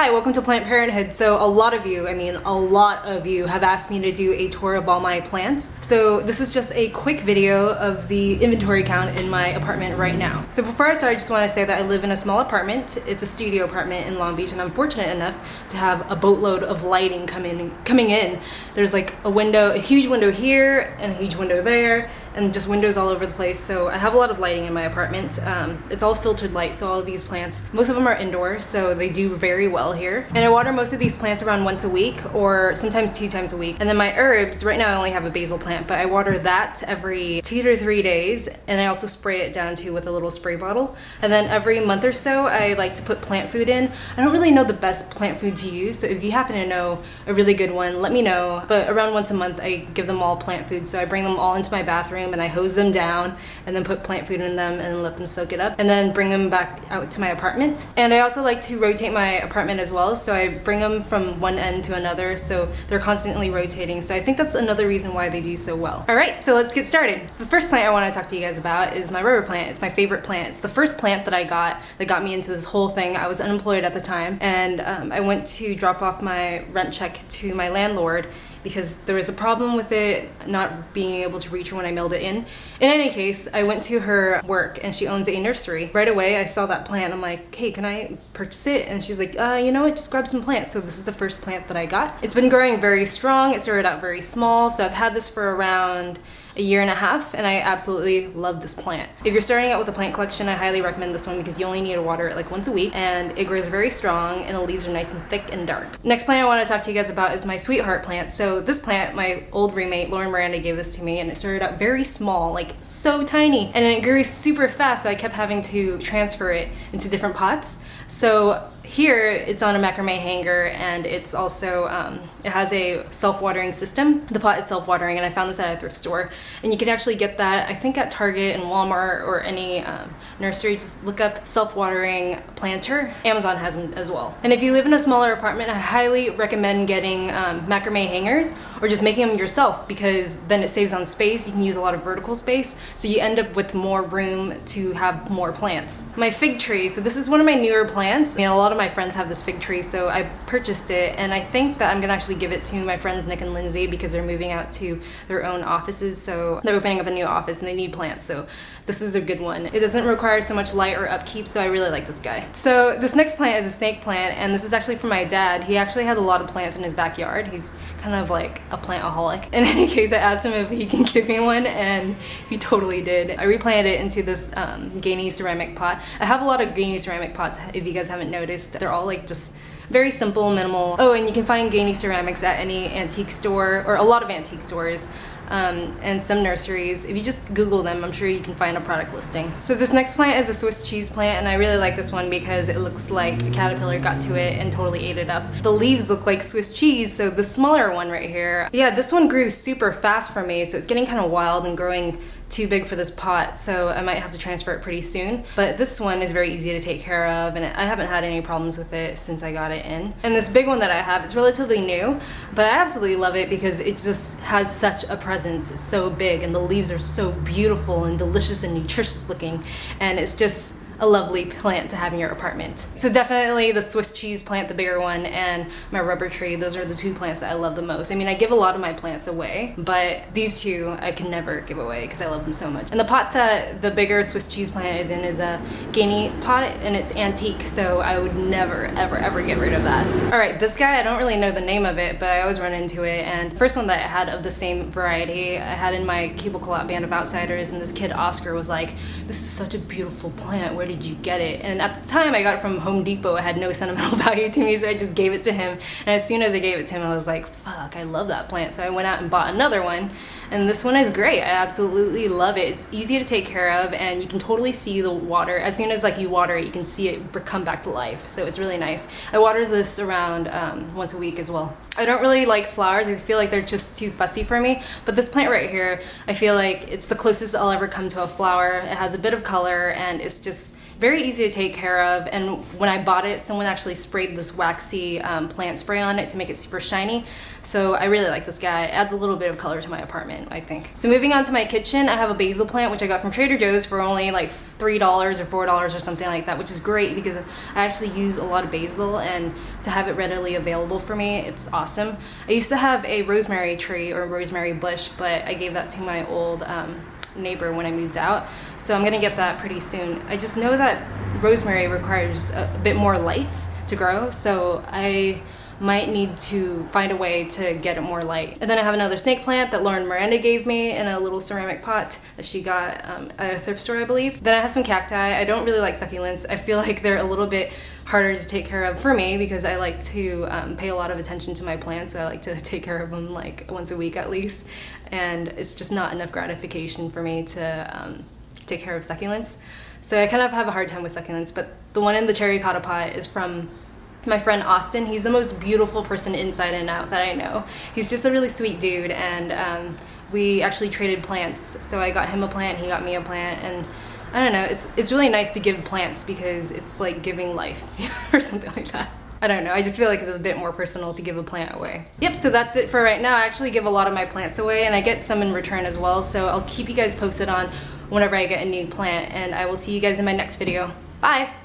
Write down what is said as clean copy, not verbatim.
Hi, welcome to Plant Parenthood. So a lot of you have asked me to do a tour of all my plants. So this is just a quick video of the inventory count in my apartment right now. So before I start, I just want to say that I live in a small apartment. It's a studio apartment in Long Beach, and I'm fortunate enough to have a boatload of lighting coming in. There's like a huge window here and a huge window there, and just windows all over the place. So I have a lot of lighting in my apartment. It's all filtered light, so all of these plants, most of them are indoor, so they do very well here. And I water most of these plants around once a week, or sometimes 2 times a week. And then my herbs, right now I only have a basil plant, but I water that every 2 to 3 days, and I also spray it down too with a little spray bottle. And then every month or so, I like to put plant food in. I don't really know the best plant food to use, so if you happen to know a really good one, let me know. But around once a month, I give them all plant food, so I bring them all into my bathroom and I hose them down and then put plant food in them and let them soak it up, and then bring them back out to my apartment. And I also like to rotate my apartment as well, so I bring them from one end to another, so they're constantly rotating. So I think that's another reason why they do so well. Alright, so let's get started. So the first plant I want to talk to you guys about is my rubber plant. It's my favorite plant. It's the first plant that I got that got me into this whole thing. I was unemployed at the time, and I went to drop off my rent check to my landlord because there was a problem with it not being able to reach her when I mailed it in. In any case, I went to her work, and she owns a nursery. Right away, I saw that plant. I'm like, hey, can I purchase it? And she's like, you know what, just grab some plants. So this is the first plant that I got. It's been growing very strong. It started out very small, so I've had this for around a year and a half, and I absolutely love this plant. If you're starting out with a plant collection, I highly recommend this one because you only need to water it like once a week, and it grows very strong, and the leaves are nice and thick and dark. Next plant I want to talk to you guys about is my sweetheart plant. So this plant, my old roommate Lauren Miranda gave this to me, and it started out very small, like so tiny, and it grew super fast, so I kept having to transfer it into different pots. So here it's on a macrame hanger, and it's also it has a self-watering system. The pot is self-watering, and I found this at a thrift store, and you can actually get that I think at Target and Walmart or any nursery. Just look up self-watering planter. Amazon has them as well. And if you live in a smaller apartment, I highly recommend getting macrame hangers, or just making them yourself, because then it saves on space. You can use a lot of vertical space, so you end up with more room to have more plants. My fig tree, so this is one of my newer plants. You know, a lot of my friends have this fig tree, so I purchased it, and I think that I'm gonna actually give it to my friends Nick and Lindsay because they're moving out to their own offices, so they're opening up a new office and they need plants, so this is a good one. It doesn't require so much light or upkeep, so I really like this guy. So this next plant is a snake plant, and this is actually from my dad. He actually has a lot of plants in his backyard. He's kind of like a plantaholic. In any case, I asked him if he can give me one, and he totally did. I replanted it into this gainy ceramic pot. I have a lot of gainy ceramic pots, if you guys haven't noticed. They're all like just very simple, minimal. Oh, and you can find gainy ceramics at any antique store, or a lot of antique stores. And some nurseries. If you just Google them, I'm sure you can find a product listing. So this next plant is a Swiss cheese plant, and I really like this one because it looks like a caterpillar got to it and totally ate it up. The leaves look like Swiss cheese, so the smaller one right here. Yeah, this one grew super fast for me, so it's getting kind of wild and growing too big for this pot, so I might have to transfer it pretty soon. But this one is very easy to take care of, and I haven't had any problems with it since I got it in. And this big one that I have, it's relatively new, but I absolutely love it because it just has such a presence. It's so big, and the leaves are so beautiful and delicious and nutritious looking, and it's just a lovely plant to have in your apartment. So definitely the Swiss cheese plant, the bigger one, and my rubber tree, those are the 2 plants that I love the most. I mean, I give a lot of my plants away, but these 2 I can never give away because I love them so much. And the pot that the bigger Swiss cheese plant is in is a gainy pot, and it's antique, so I would never, ever, ever get rid of that. Alright, this guy, I don't really know the name of it, but I always run into it, and the first one that I had of the same variety, I had in my cubicle at Band of Outsiders, and this kid Oscar was like, this is such a beautiful plant, where did you get it? And at the time I got it from Home Depot. It had no sentimental value to me, so I just gave it to him, and as soon as I gave it to him I was like, fuck, I love that plant. So I went out and bought another one, and this one is great. I absolutely love it. It's easy to take care of, and you can totally see the water. As soon as like you water it, you can see it come back to life, so it's really nice. I water this around once a week as well. I don't really like flowers. I feel like they're just too fussy for me, but this plant right here, I feel like it's the closest I'll ever come to a flower. It has a bit of color, and it's just very easy to take care of, and when I bought it, someone actually sprayed this waxy plant spray on it to make it super shiny. So I really like this guy. It adds a little bit of color to my apartment, I think. So moving on to my kitchen, I have a basil plant which I got from Trader Joe's for only like $3 or $4 or something like that, which is great because I actually use a lot of basil, and to have it readily available for me, it's awesome. I used to have a rosemary tree or rosemary bush, but I gave that to my old neighbor when I moved out, so I'm gonna get that pretty soon. I just know that rosemary requires a bit more light to grow, so I might need to find a way to get it more light. And then I have another snake plant that Lauren Miranda gave me in a little ceramic pot that she got at a thrift store, I believe. Then I have some cacti. I don't really like succulents. I feel like they're a little bit harder to take care of for me because I like to pay a lot of attention to my plants. I like to take care of them like once a week at least, and it's just not enough gratification for me to take care of succulents. So I kind of have a hard time with succulents, but the one in the cherry cotta pot is from my friend Austin. He's the most beautiful person inside and out that I know. He's just a really sweet dude, and we actually traded plants. So I got him a plant, he got me a plant, and I don't know, it's really nice to give plants because it's like giving life or something like that. I don't know, I just feel like it's a bit more personal to give a plant away. Yep, so that's it for right now. I actually give a lot of my plants away, and I get some in return as well, so I'll keep you guys posted on whenever I get a new plant, and I will see you guys in my next video. Bye!